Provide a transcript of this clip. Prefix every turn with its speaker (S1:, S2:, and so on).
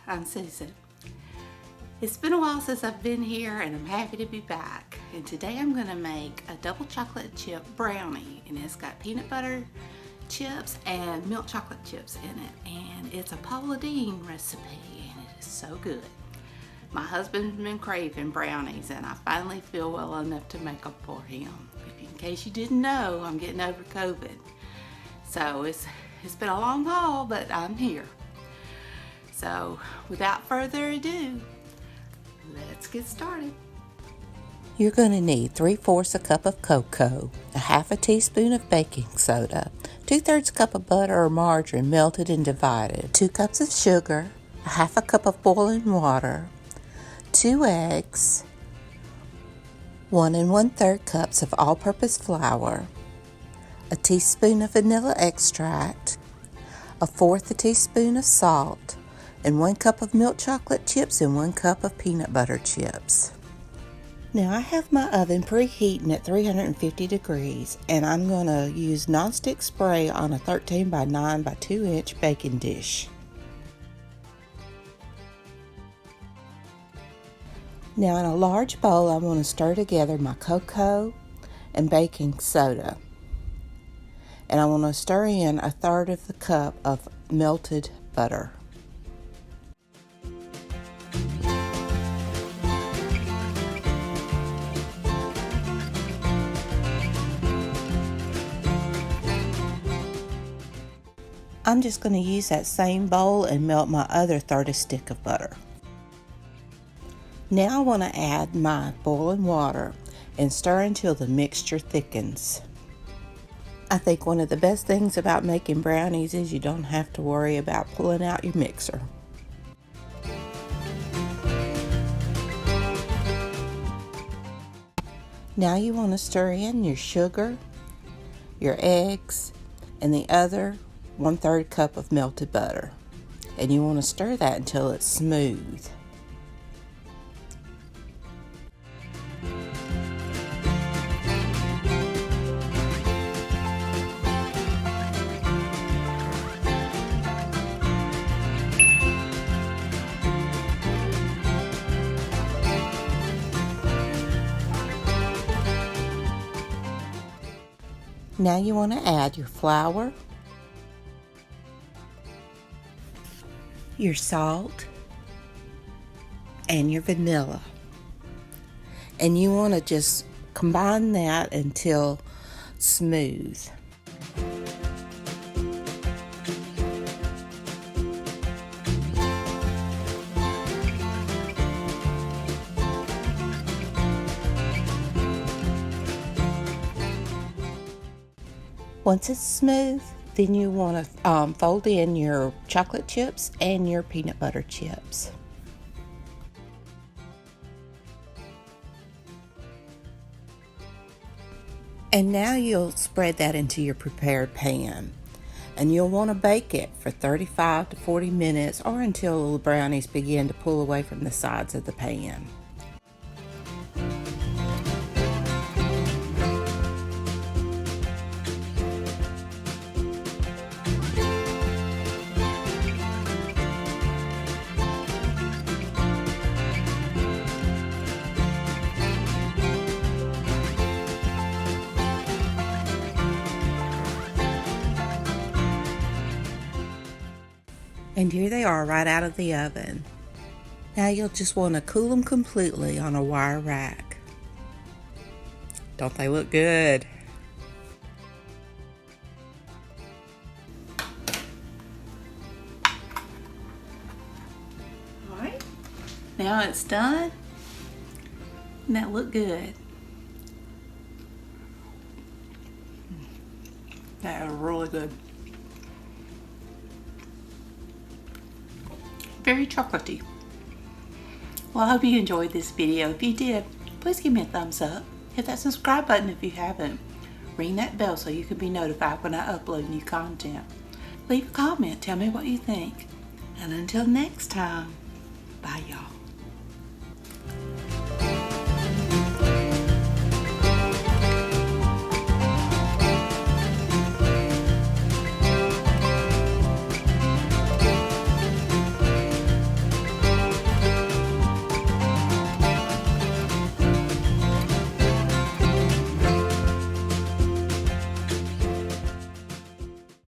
S1: I'm Susan. It's been a while since I've been here and I'm happy to be back. And today I'm going to make a double chocolate chip brownie, and it's got peanut butter chips and milk chocolate chips in it, and it's a Paula Deen recipe and it is so good. My husband's been craving brownies and I finally feel well enough to make them for him. In case you didn't know, I'm getting over COVID. So it's been a long haul, but I'm here. So without further ado, let's get started.
S2: You're going to need 3/4 a cup of cocoa, a half a teaspoon of baking soda, 2/3 cup of butter or margarine melted and divided, 2 cups of sugar, a half a cup of boiling water, 2 eggs, 1 1/3 cups of all-purpose flour, a teaspoon of vanilla extract, 1/4 teaspoon of salt, and 1 cup of milk chocolate chips and 1 cup of peanut butter chips. Now I have my oven preheating at 350 degrees, and I'm going to use nonstick spray on a 13 by 9 by 2 inch baking dish. Now in a large bowl, I'm going to stir together my cocoa and baking soda. And I want to stir in 1/3 of the cup of melted butter. I'm just going to use that same bowl and melt my other 1/3 stick of butter. Now I want to add my boiling water and stir until the mixture thickens. I think one of the best things about making brownies is you don't have to worry about pulling out your mixer. Now you want to stir in your sugar, your eggs, and the other 1/3 cup of melted butter. And you want to stir that until it's smooth. Now you want to add your flour, your salt, and your vanilla. And you want to just combine that until smooth. Once it's smooth, then you want to fold in your chocolate chips and your peanut butter chips. And now you'll spread that into your prepared pan. And you'll want to bake it for 35 to 40 minutes or until the brownies begin to pull away from the sides of the pan. And here they are right out of the oven. Now you'll just want to cool them completely on a wire rack. Don't they look good?
S1: Alright, now it's done. And that looked good. That is really good. Very chocolatey. Well, I hope you enjoyed this video. If you did, please give me a thumbs up. Hit that subscribe button if you haven't. Ring that bell so you can be notified when I upload new content. Leave a comment. Tell me what you think. And until next time, bye y'all.